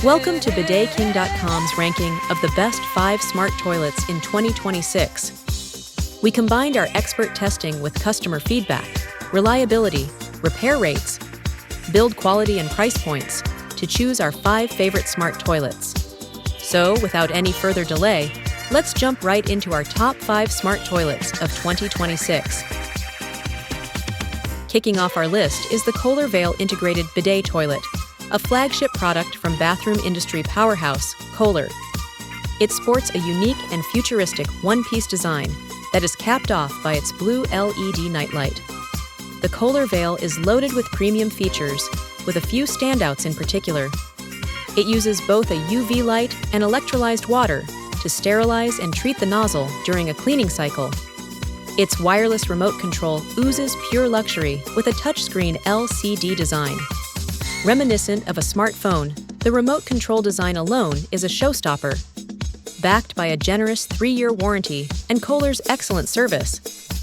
Welcome to BidetKing.com's ranking of the best 5 smart toilets in 2026. We combined our expert testing with customer feedback, reliability, repair rates, build quality and price points to choose our 5 favorite smart toilets. So, without any further delay, let's jump right into our top 5 smart toilets of 2026. Kicking off our list is the Kohler Veil Integrated Bidet Toilet, a flagship product from bathroom industry powerhouse, Kohler. It sports a unique and futuristic one-piece design that is capped off by its blue LED nightlight. The Kohler Veil is loaded with premium features, with a few standouts in particular. It uses both a UV light and electrolyzed water to sterilize and treat the nozzle during a cleaning cycle. Its wireless remote control oozes pure luxury with a touchscreen LCD design. Reminiscent of a smartphone, the remote control design alone is a showstopper. Backed by a generous 3-year warranty and Kohler's excellent service,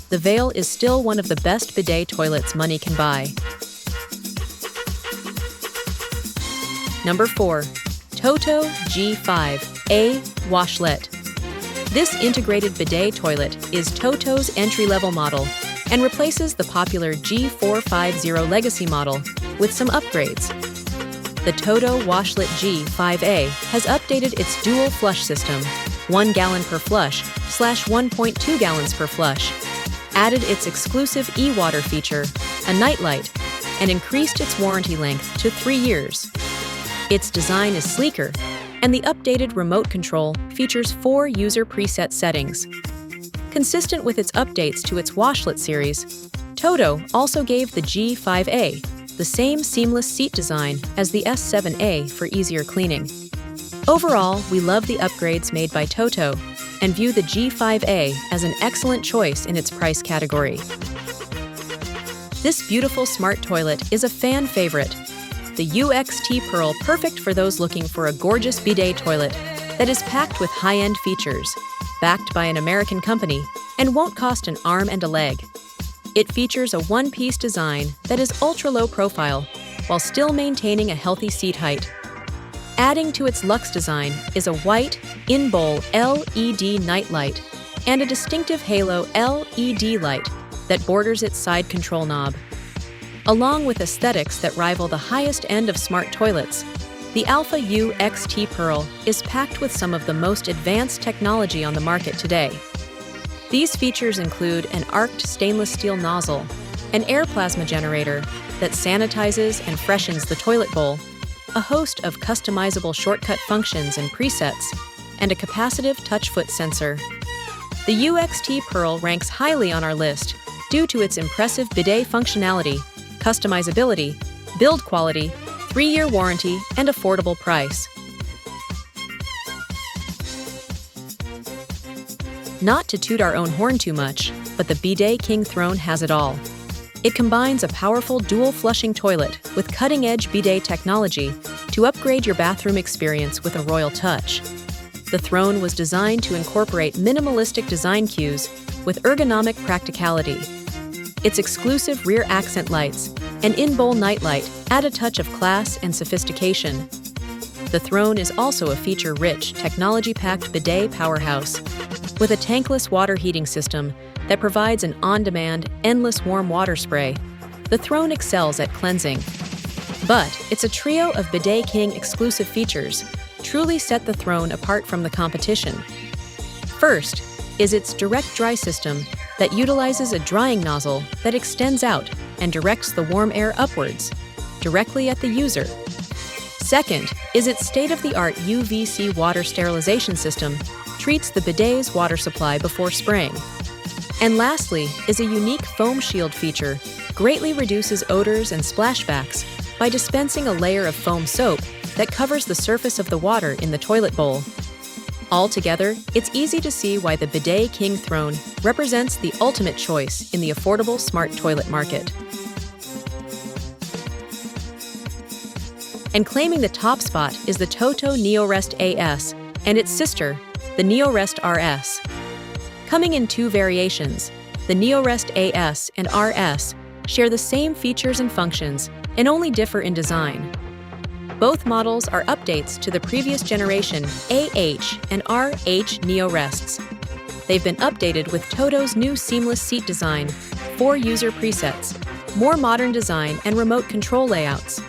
the Veil is still one of the best bidet toilets money can buy. Number 4. Toto G5A Washlet. This integrated bidet toilet is Toto's entry-level model and replaces the popular G450 legacy model with some upgrades. The Toto Washlet G5A has updated its dual flush system, 1 gallon per flush / 1.2 gallons per flush, added its exclusive e-water feature, a nightlight, and increased its warranty length to 3 years. Its design is sleeker, and the updated remote control features 4 user preset settings. Consistent with its updates to its Washlet series, Toto also gave the G5A the same seamless seat design as the S7A for easier cleaning. Overall, we love the upgrades made by Toto and view the G5A as an excellent choice in its price category. This beautiful smart toilet is a fan favorite. The UXT Pearl, perfect for those looking for a gorgeous bidet toilet that is packed with high-end features, backed by an American company, and won't cost an arm and a leg. It features a one-piece design that is ultra-low profile while still maintaining a healthy seat height. Adding to its luxe design is a white, in-bowl LED nightlight and a distinctive halo LED light that borders its side control knob. Along with aesthetics that rival the highest end of smart toilets, the Alpha UXT Pearl is packed with some of the most advanced technology on the market today. These features include an arced stainless steel nozzle, an air plasma generator that sanitizes and freshens the toilet bowl, a host of customizable shortcut functions and presets, and a capacitive touch foot sensor. The UXT Pearl ranks highly on our list due to its impressive bidet functionality, customizability, build quality, 3-year warranty, and affordable price. Not to toot our own horn too much, but the BidetKing Throne has it all. It combines a powerful dual flushing toilet with cutting-edge bidet technology to upgrade your bathroom experience with a royal touch. The Throne was designed to incorporate minimalistic design cues with ergonomic practicality. Its exclusive rear accent lights and in-bowl nightlight add a touch of class and sophistication. The Throne is also a feature-rich, technology-packed bidet powerhouse with a tankless water heating system that provides an on-demand, endless warm water spray. The Throne excels at cleansing. But it's a trio of BidetKing exclusive features truly set the Throne apart from the competition. First is its direct dry system that utilizes a drying nozzle that extends out and directs the warm air upwards, directly at the user. Second is its state-of-the-art UVC water sterilization system treats the bidet's water supply before spraying. And lastly is a unique foam shield feature, greatly reduces odors and splashbacks by dispensing a layer of foam soap that covers the surface of the water in the toilet bowl. Altogether, it's easy to see why the BidetKing Throne represents the ultimate choice in the affordable smart toilet market. And claiming the top spot is the Toto Neorest AS and its sister, the Neorest RS. Coming in 2 variations, the Neorest AS and RS share the same features and functions and only differ in design. Both models are updates to the previous generation AH and RH Neorests. They've been updated with Toto's new seamless seat design, 4 user presets, more modern design and remote control layouts.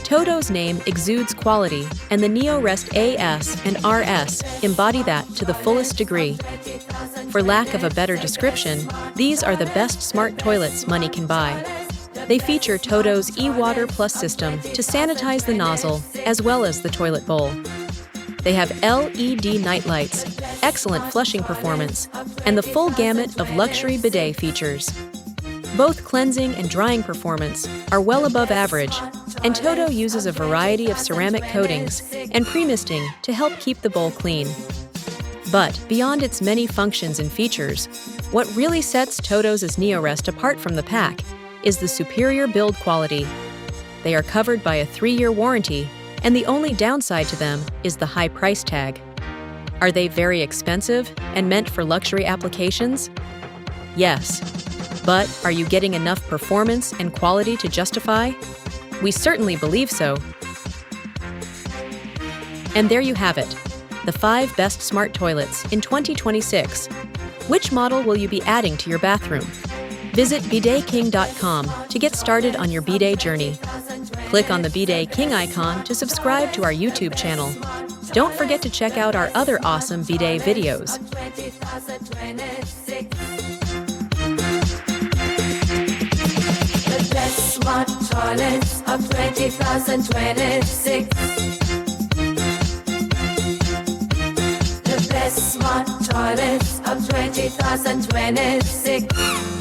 Toto's name exudes quality, and the Neorest AS and RS embody that to the fullest degree. For lack of a better description, these are the best smart toilets money can buy. They feature Toto's e-Water Plus system to sanitize the nozzle as well as the toilet bowl. They have LED night lights, excellent flushing performance, and the full gamut of luxury bidet features. Both cleansing and drying performance are well above average, and Toto uses a variety of ceramic coatings and pre-misting to help keep the bowl clean. But beyond its many functions and features, what really sets Toto's Neorest apart from the pack is the superior build quality. They are covered by a 3-year warranty, and the only downside to them is the high price tag. Are they very expensive and meant for luxury applications? Yes. But are you getting enough performance and quality to justify? We certainly believe so. And there you have it, the 5 best smart toilets in 2026. Which model will you be adding to your bathroom? Visit BidetKing.com to get started on your bidet journey. Click on the BidetKing icon to subscribe to our YouTube channel. Don't forget to check out our other awesome bidet videos. The best smart toilets of 2026. The best smart toilets of 2026.